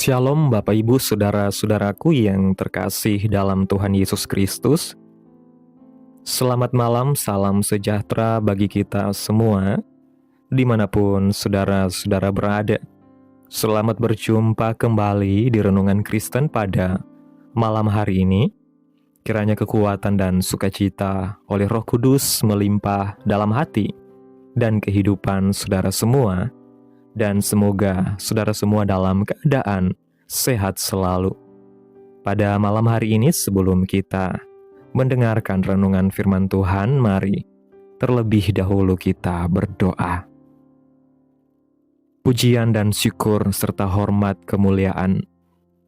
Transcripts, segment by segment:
Shalom Bapak Ibu Saudara-saudaraku yang terkasih dalam Tuhan Yesus Kristus. Selamat malam, salam sejahtera bagi kita semua, dimanapun saudara-saudara berada. Selamat berjumpa kembali di Renungan Kristen pada malam hari ini. Kiranya kekuatan dan sukacita oleh Roh Kudus melimpah dalam hati dan kehidupan saudara semua, dan semoga saudara semua dalam keadaan sehat selalu. Pada malam hari ini, sebelum kita mendengarkan renungan firman Tuhan, mari terlebih dahulu kita berdoa. Pujian dan syukur serta hormat kemuliaan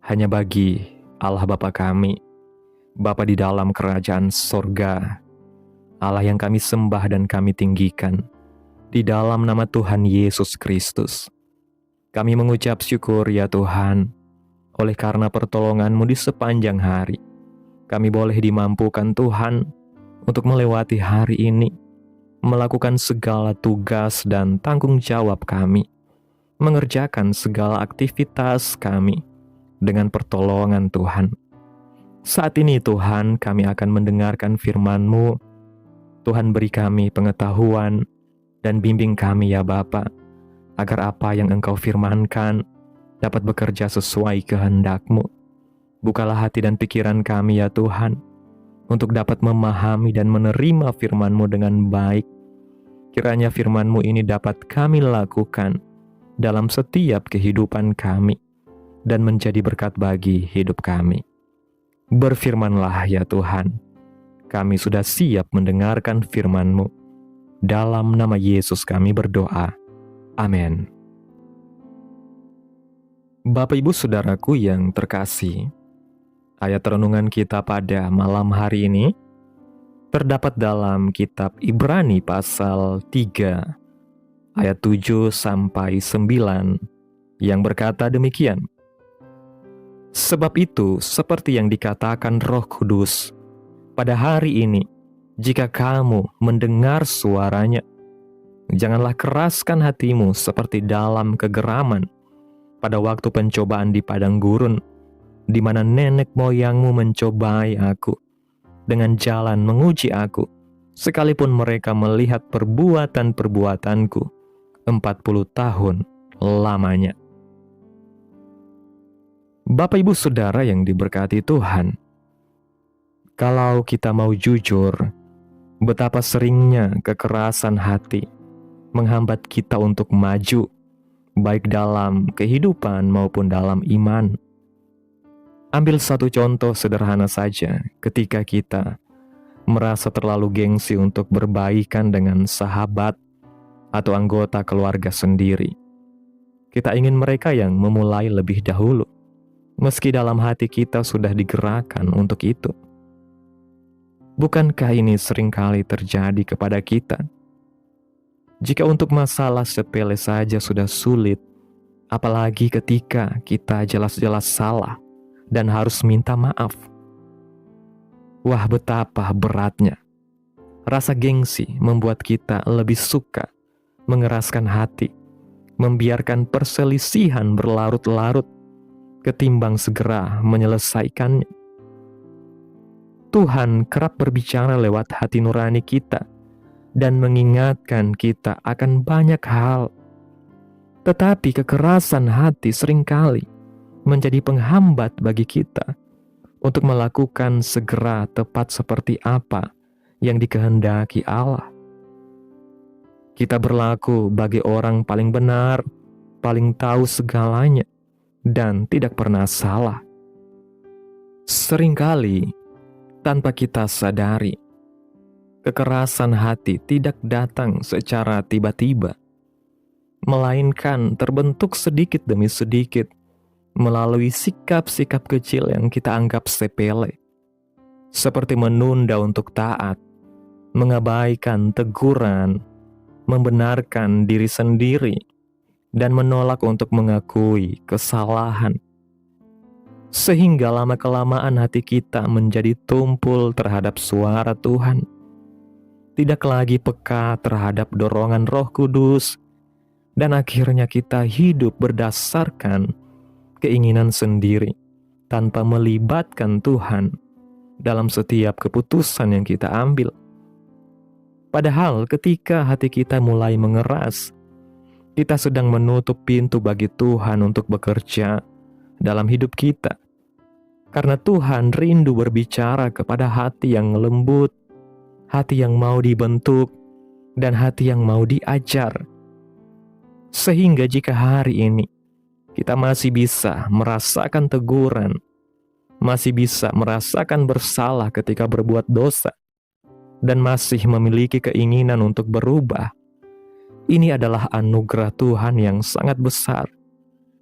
hanya bagi Allah Bapa kami, Bapa di dalam kerajaan sorga, Allah yang kami sembah dan kami tinggikan. Di dalam nama Tuhan Yesus Kristus, kami mengucap syukur ya Tuhan, oleh karena pertolongan-Mu di sepanjang hari. Kami boleh dimampukan Tuhan untuk melewati hari ini, melakukan segala tugas dan tanggung jawab kami, mengerjakan segala aktivitas kami dengan pertolongan Tuhan. Saat ini Tuhan, kami akan mendengarkan firman-Mu. Tuhan, beri kami pengetahuan dan bimbing kami ya Bapa, agar apa yang Engkau firmankan dapat bekerja sesuai kehendak-Mu. Bukalah hati dan pikiran kami ya Tuhan, untuk dapat memahami dan menerima firman-Mu dengan baik. Kiranya firman-Mu ini dapat kami lakukan dalam setiap kehidupan kami, dan menjadi berkat bagi hidup kami. Berfirmanlah ya Tuhan, kami sudah siap mendengarkan firman-Mu. Dalam nama Yesus kami berdoa. Amin. Bapak Ibu Saudaraku yang terkasih, ayat renungan kita pada malam hari ini terdapat dalam kitab Ibrani pasal 3 ayat 7 sampai 9 yang berkata demikian. Sebab itu, seperti yang dikatakan Roh Kudus, pada hari ini, jika kamu mendengar suaranya, janganlah keraskan hatimu seperti dalam kegeraman pada waktu pencobaan di padang gurun, di mana nenek moyangmu mencobai aku, dengan jalan menguji aku, sekalipun mereka melihat perbuatan-perbuatanku 40 tahun lamanya. Bapak Ibu Saudara yang diberkati Tuhan, kalau kita mau jujur, betapa seringnya kekerasan hati menghambat kita untuk maju, baik dalam kehidupan maupun dalam iman. Ambil satu contoh sederhana saja, ketika kita merasa terlalu gengsi untuk berbaikan dengan sahabat atau anggota keluarga sendiri. Kita ingin mereka yang memulai lebih dahulu, meski dalam hati kita sudah digerakkan untuk itu. Bukankah ini seringkali terjadi kepada kita? Jika untuk masalah sepele saja sudah sulit, apalagi ketika kita jelas-jelas salah dan harus minta maaf. Wah, betapa beratnya. Rasa gengsi membuat kita lebih suka mengeraskan hati, membiarkan perselisihan berlarut-larut, ketimbang segera menyelesaikannya. Tuhan kerap berbicara lewat hati nurani kita dan mengingatkan kita akan banyak hal. Tetapi kekerasan hati seringkali menjadi penghambat bagi kita untuk melakukan segera tepat seperti apa yang dikehendaki Allah. Kita berlaku bagi orang paling benar, paling tahu segalanya, dan tidak pernah salah. Seringkali tanpa kita sadari, kekerasan hati tidak datang secara tiba-tiba, melainkan terbentuk sedikit demi sedikit melalui sikap-sikap kecil yang kita anggap sepele, seperti menunda untuk taat, mengabaikan teguran, membenarkan diri sendiri, dan menolak untuk mengakui kesalahan. Sehingga lama-kelamaan hati kita menjadi tumpul terhadap suara Tuhan, tidak lagi peka terhadap dorongan Roh Kudus, dan akhirnya kita hidup berdasarkan keinginan sendiri tanpa melibatkan Tuhan dalam setiap keputusan yang kita ambil. Padahal ketika hati kita mulai mengeras, kita sedang menutup pintu bagi Tuhan untuk bekerja dalam hidup kita. Karena Tuhan rindu berbicara kepada hati yang lembut, hati yang mau dibentuk, dan hati yang mau diajar. Sehingga jika hari ini kita masih bisa merasakan teguran, masih bisa merasakan bersalah ketika berbuat dosa, dan masih memiliki keinginan untuk berubah, ini adalah anugerah Tuhan yang sangat besar,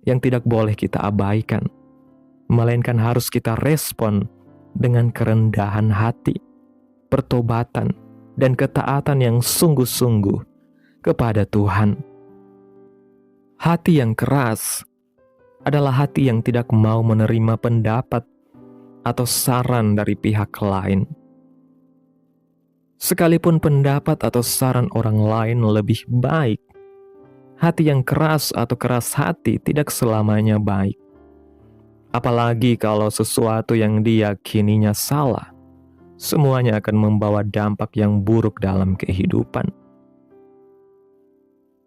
yang tidak boleh kita abaikan, melainkan harus kita respon dengan kerendahan hati, pertobatan, dan ketaatan yang sungguh-sungguh kepada Tuhan. Hati yang keras adalah hati yang tidak mau menerima pendapat atau saran dari pihak lain. Sekalipun pendapat atau saran orang lain lebih baik, hati yang keras atau keras hati tidak selamanya baik. Apalagi kalau sesuatu yang diyakininya salah, semuanya akan membawa dampak yang buruk dalam kehidupan.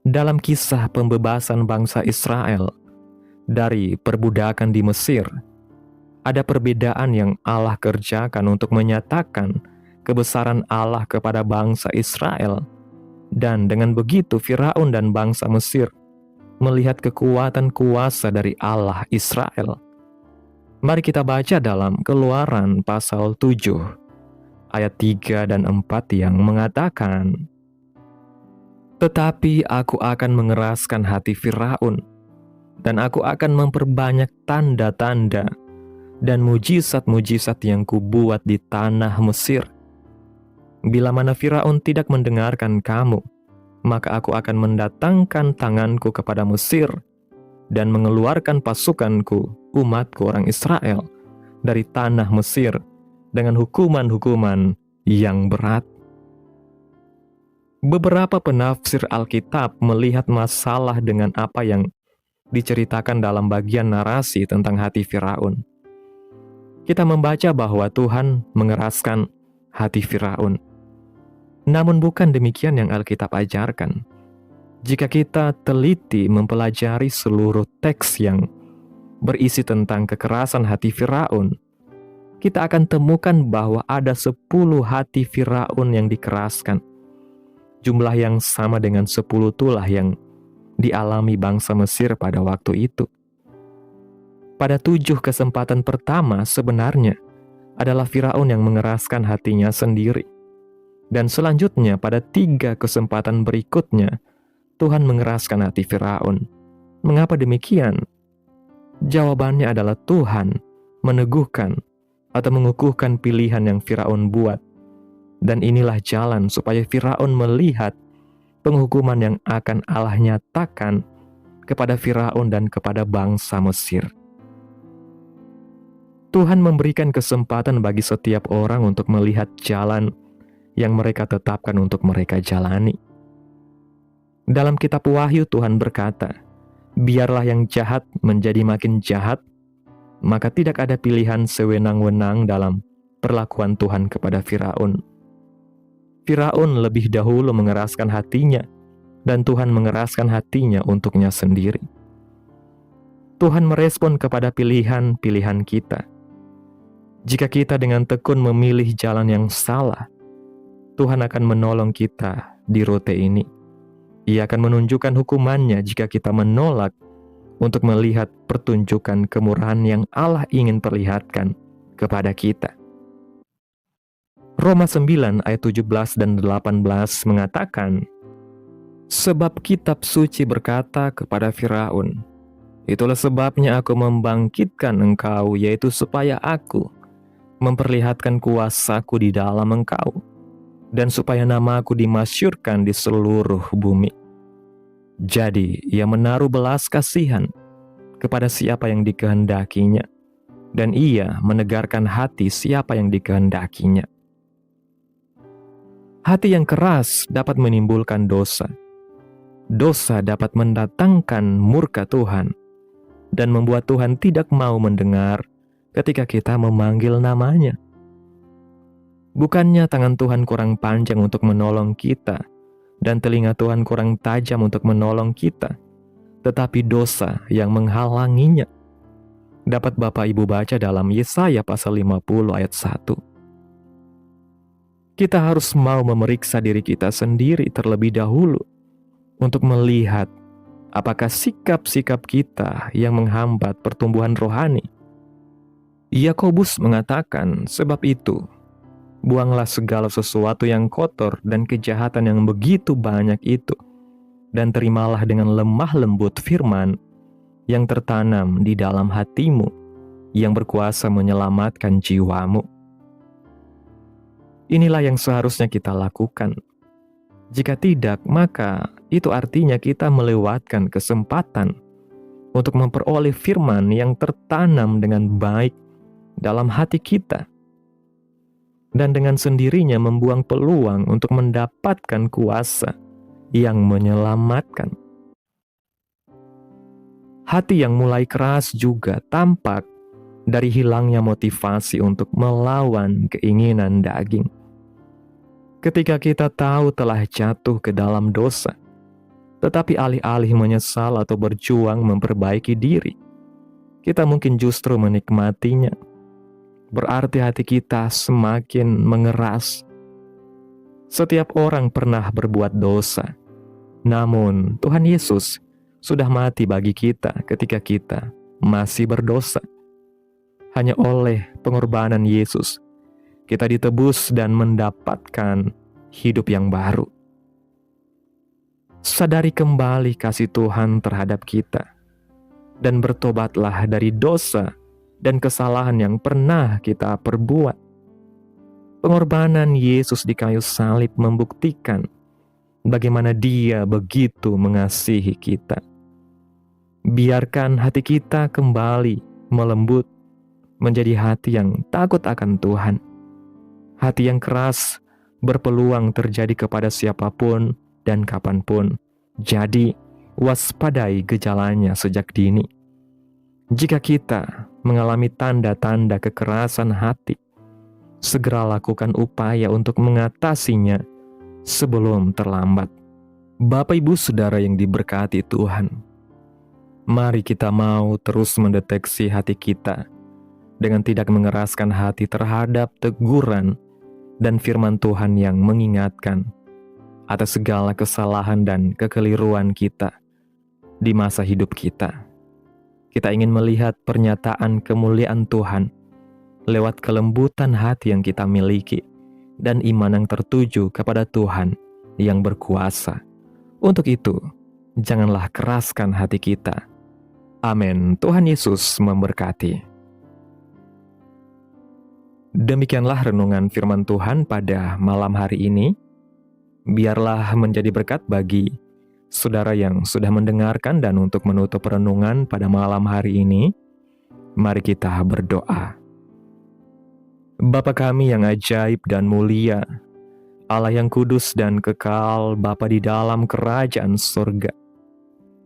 Dalam kisah pembebasan bangsa Israel dari perbudakan di Mesir, ada perbedaan yang Allah kerjakan untuk menyatakan kebesaran Allah kepada bangsa Israel. Dan dengan begitu Firaun dan bangsa Mesir melihat kekuatan kuasa dari Allah Israel. Mari kita baca dalam Keluaran pasal 7 ayat 3 dan 4 yang mengatakan, "Tetapi aku akan mengeraskan hati Firaun, dan aku akan memperbanyak tanda-tanda dan mujizat-mujizat yang kubuat di tanah Mesir. Bila mana Firaun tidak mendengarkan kamu, maka aku akan mendatangkan tanganku kepada Mesir dan mengeluarkan pasukanku, umatku orang Israel, dari tanah Mesir dengan hukuman-hukuman yang berat." Beberapa penafsir Alkitab melihat masalah dengan apa yang diceritakan dalam bagian narasi tentang hati Firaun. Kita membaca bahwa Tuhan mengeraskan hati Firaun. Namun bukan demikian yang Alkitab ajarkan. Jika kita teliti mempelajari seluruh teks yang berisi tentang kekerasan hati Firaun, kita akan temukan bahwa ada 10 hati Firaun yang dikeraskan. Jumlah yang sama dengan 10 tulah yang dialami bangsa Mesir pada waktu itu. Pada 7 kesempatan pertama sebenarnya adalah Firaun yang mengeraskan hatinya sendiri. Dan selanjutnya pada 3 kesempatan berikutnya, Tuhan mengeraskan hati Firaun. Mengapa demikian? Jawabannya adalah Tuhan meneguhkan atau mengukuhkan pilihan yang Firaun buat. Dan inilah jalan supaya Firaun melihat penghukuman yang akan Allah nyatakan kepada Firaun dan kepada bangsa Mesir. Tuhan memberikan kesempatan bagi setiap orang untuk melihat jalan yang mereka tetapkan untuk mereka jalani. Dalam kitab Wahyu Tuhan berkata, "Biarlah yang jahat menjadi makin jahat," maka tidak ada pilihan sewenang-wenang dalam perlakuan Tuhan kepada Firaun. Firaun lebih dahulu mengeraskan hatinya, dan Tuhan mengeraskan hatinya untuknya sendiri. Tuhan merespon kepada pilihan-pilihan kita. Jika kita dengan tekun memilih jalan yang salah, Tuhan akan menolong kita di rute ini. Ia akan menunjukkan hukumannya jika kita menolak untuk melihat pertunjukan kemurahan yang Allah ingin perlihatkan kepada kita. Roma 9 ayat 17 dan 18 mengatakan, "Sebab kitab suci berkata kepada Firaun, itulah sebabnya aku membangkitkan engkau, yaitu supaya aku memperlihatkan kuasaku di dalam engkau, dan supaya namaku dimasyurkan di seluruh bumi." Jadi, ia menaruh belas kasihan kepada siapa yang dikehendakinya, dan ia menegarkan hati siapa yang dikehendakinya. Hati yang keras dapat menimbulkan dosa. Dosa dapat mendatangkan murka Tuhan, dan membuat Tuhan tidak mau mendengar ketika kita memanggil namanya. Bukannya tangan Tuhan kurang panjang untuk menolong kita, dan telinga Tuhan kurang tajam untuk menolong kita, tetapi dosa yang menghalanginya. Dapat Bapak Ibu baca dalam Yesaya pasal 50 ayat 1. Kita harus mau memeriksa diri kita sendiri terlebih dahulu untuk melihat apakah sikap-sikap kita yang menghambat pertumbuhan rohani. Yakobus mengatakan, sebab itu, buanglah segala sesuatu yang kotor dan kejahatan yang begitu banyak itu, dan terimalah dengan lemah lembut firman yang tertanam di dalam hatimu, yang berkuasa menyelamatkan jiwamu. Inilah yang seharusnya kita lakukan. Jika tidak, maka itu artinya kita melewatkan kesempatan untuk memperoleh firman yang tertanam dengan baik dalam hati kita, dan dengan sendirinya membuang peluang untuk mendapatkan kuasa yang menyelamatkan. Hati yang mulai keras juga tampak dari hilangnya motivasi untuk melawan keinginan daging. Ketika kita tahu telah jatuh ke dalam dosa, tetapi alih-alih menyesal atau berjuang memperbaiki diri, kita mungkin justru menikmatinya. Berarti hati kita semakin mengeras. Setiap orang pernah berbuat dosa, namun Tuhan Yesus sudah mati bagi kita ketika kita masih berdosa. Hanya oleh pengorbanan Yesus, kita ditebus dan mendapatkan hidup yang baru. Sadari kembali kasih Tuhan terhadap kita, dan bertobatlah dari dosa dan kesalahan yang pernah kita perbuat. Pengorbanan Yesus di kayu salib membuktikan bagaimana Dia begitu mengasihi kita. Biarkan hati kita kembali melembut menjadi hati yang takut akan Tuhan. Hati yang keras berpeluang terjadi kepada siapapun dan kapanpun. Jadi, waspadai gejalanya sejak dini. Jika kita mengalami tanda-tanda kekerasan hati, segera lakukan upaya untuk mengatasinya sebelum terlambat. Bapak Ibu Saudara yang diberkati Tuhan, mari kita mau terus mendeteksi hati kita dengan tidak mengeraskan hati terhadap teguran dan firman Tuhan yang mengingatkan atas segala kesalahan dan kekeliruan kita di masa hidup kita. Kita ingin melihat pernyataan kemuliaan Tuhan lewat kelembutan hati yang kita miliki dan iman yang tertuju kepada Tuhan yang berkuasa. Untuk itu, janganlah keraskan hati kita. Amin. Tuhan Yesus memberkati. Demikianlah renungan firman Tuhan pada malam hari ini. Biarlah menjadi berkat bagi saudara yang sudah mendengarkan, dan untuk menutup renungan pada malam hari ini, mari kita berdoa. Bapa kami yang ajaib dan mulia, Allah yang kudus dan kekal, Bapa di dalam kerajaan surga,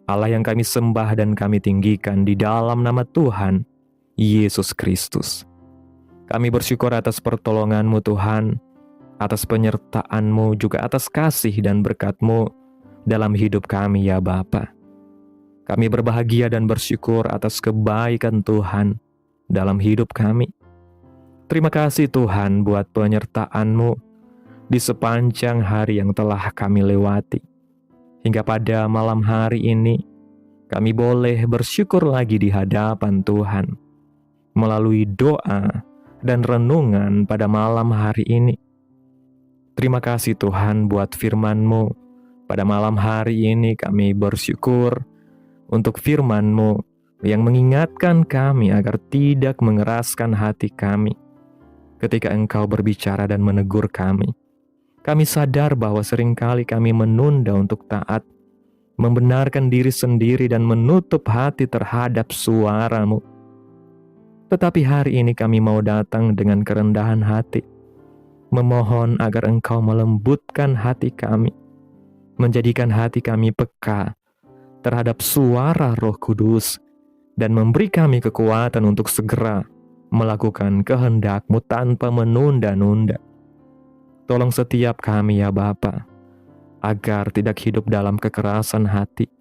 Allah yang kami sembah dan kami tinggikan di dalam nama Tuhan Yesus Kristus. Kami bersyukur atas pertolongan-Mu Tuhan, atas penyertaan-Mu, juga atas kasih dan berkat-Mu dalam hidup kami ya Bapa. Kami berbahagia dan bersyukur atas kebaikan Tuhan dalam hidup kami. Terima kasih Tuhan buat penyertaan-Mu di sepanjang hari yang telah kami lewati. Hingga pada malam hari ini, kami boleh bersyukur lagi di hadapan Tuhan melalui doa dan renungan pada malam hari ini. Terima kasih Tuhan buat firman-Mu. Pada malam hari ini kami bersyukur untuk firman-Mu yang mengingatkan kami agar tidak mengeraskan hati kami ketika Engkau berbicara dan menegur kami. Kami sadar bahwa seringkali kami menunda untuk taat, membenarkan diri sendiri dan menutup hati terhadap suara-Mu. Tetapi hari ini kami mau datang dengan kerendahan hati, memohon agar Engkau melembutkan hati kami, menjadikan hati kami peka terhadap suara Roh Kudus dan memberi kami kekuatan untuk segera melakukan kehendak-Mu tanpa menunda-nunda. Tolong setiap kami ya Bapa, agar tidak hidup dalam kekerasan hati,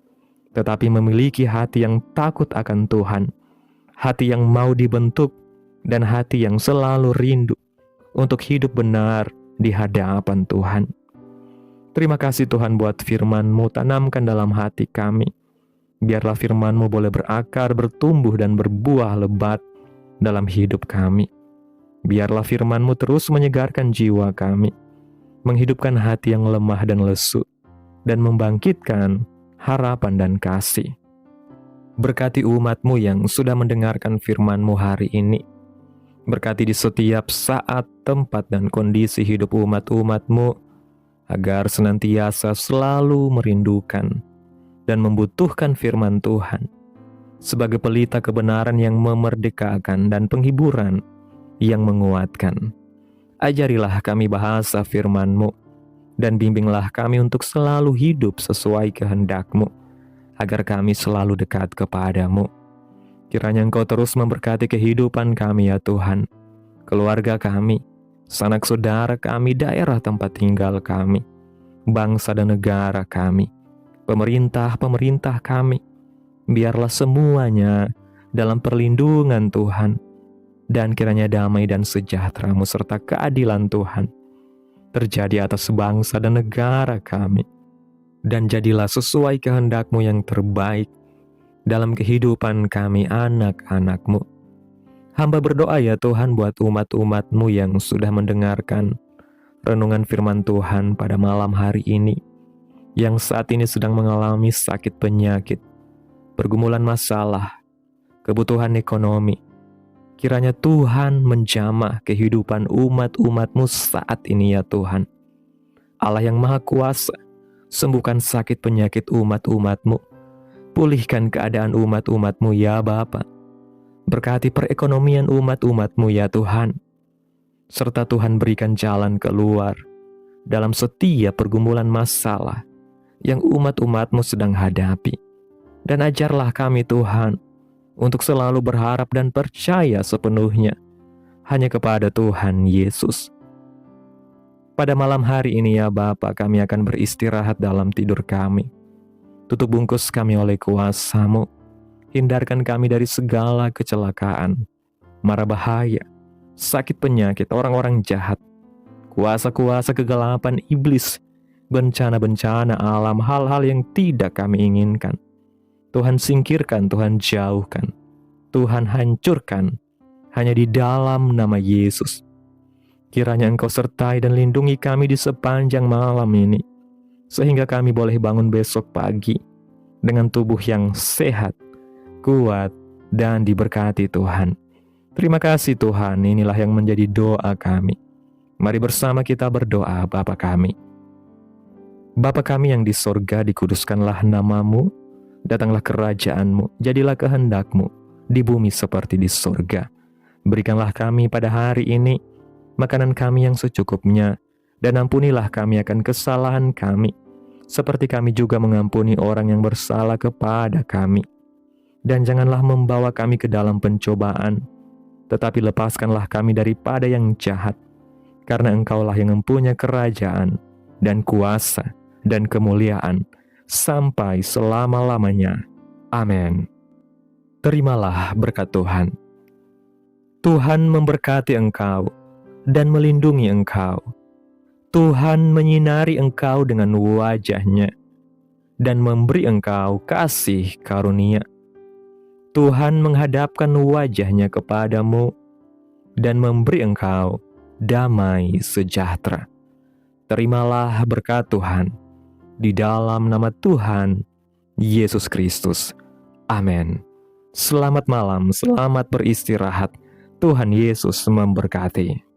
tetapi memiliki hati yang takut akan Tuhan, hati yang mau dibentuk, dan hati yang selalu rindu untuk hidup benar di hadapan Tuhan. Terima kasih Tuhan buat firman-Mu, tanamkan dalam hati kami. Biarlah firman-Mu boleh berakar, bertumbuh, dan berbuah lebat dalam hidup kami. Biarlah firman-Mu terus menyegarkan jiwa kami, menghidupkan hati yang lemah dan lesu, dan membangkitkan harapan dan kasih. Berkati umat-Mu yang sudah mendengarkan firman-Mu hari ini. Berkati di setiap saat, tempat, dan kondisi hidup umat-umat-Mu, agar senantiasa selalu merindukan dan membutuhkan firman Tuhan sebagai pelita kebenaran yang memerdekakan dan penghiburan yang menguatkan. Ajarilah kami bahasa firman-Mu, dan bimbinglah kami untuk selalu hidup sesuai kehendak-Mu, agar kami selalu dekat kepadamu. Kiranya Engkau terus memberkati kehidupan kami ya Tuhan, keluarga kami, sanak saudara kami, daerah tempat tinggal kami, bangsa dan negara kami, pemerintah kami. Biarlah semuanya dalam perlindungan Tuhan, dan kiranya damai dan sejahtera-Mu serta keadilan Tuhan terjadi atas bangsa dan negara kami. Dan jadilah sesuai kehendak-Mu yang terbaik dalam kehidupan kami anak-anak-Mu. Hamba berdoa ya Tuhan buat umat-umat-Mu yang sudah mendengarkan renungan firman Tuhan pada malam hari ini, yang saat ini sedang mengalami sakit penyakit, pergumulan masalah, kebutuhan ekonomi. Kiranya Tuhan menjamah kehidupan umat-umat-Mu saat ini ya Tuhan. Allah yang Maha Kuasa, sembuhkan sakit penyakit umat-umat-Mu. Pulihkan keadaan umat-umat-Mu ya Bapa. Berkati perekonomian umat-umat-Mu ya Tuhan. Serta Tuhan berikan jalan keluar dalam setiap pergumulan masalah yang umat-umat-Mu sedang hadapi. Dan ajarlah kami Tuhan untuk selalu berharap dan percaya sepenuhnya hanya kepada Tuhan Yesus. Pada malam hari ini ya Bapa, kami akan beristirahat dalam tidur kami. Tutup bungkus kami oleh kuasa-Mu. Hindarkan kami dari segala kecelakaan, mara bahaya, sakit penyakit, orang-orang jahat, kuasa-kuasa kegelapan iblis, bencana-bencana alam, hal-hal yang tidak kami inginkan. Tuhan singkirkan, Tuhan jauhkan, Tuhan hancurkan, hanya di dalam nama Yesus. Kiranya Engkau sertai dan lindungi kami di sepanjang malam ini, sehingga kami boleh bangun besok pagi dengan tubuh yang sehat, kuat, dan diberkati Tuhan. Terima kasih Tuhan, inilah yang menjadi doa kami. Mari bersama kita berdoa. Bapa kami. Bapa kami yang di sorga, dikuduskanlah nama-Mu, datanglah kerajaan-Mu, jadilah kehendak-Mu di bumi seperti di sorga. Berikanlah kami pada hari ini makanan kami yang secukupnya, dan ampunilah kami akan kesalahan kami, seperti kami juga mengampuni orang yang bersalah kepada kami. Dan janganlah membawa kami ke dalam pencobaan, tetapi lepaskanlah kami daripada yang jahat, karena Engkaulah yang mempunyai kerajaan, dan kuasa, dan kemuliaan, sampai selama-lamanya. Amin. Terimalah berkat Tuhan. Tuhan memberkati engkau dan melindungi engkau. Tuhan menyinari engkau dengan wajah-Nya dan memberi engkau kasih karunia. Tuhan menghadapkan wajah-Nya kepadamu dan memberi engkau damai sejahtera. Terimalah berkat Tuhan di dalam nama Tuhan Yesus Kristus. Amin. Selamat malam, selamat beristirahat. Tuhan Yesus memberkati.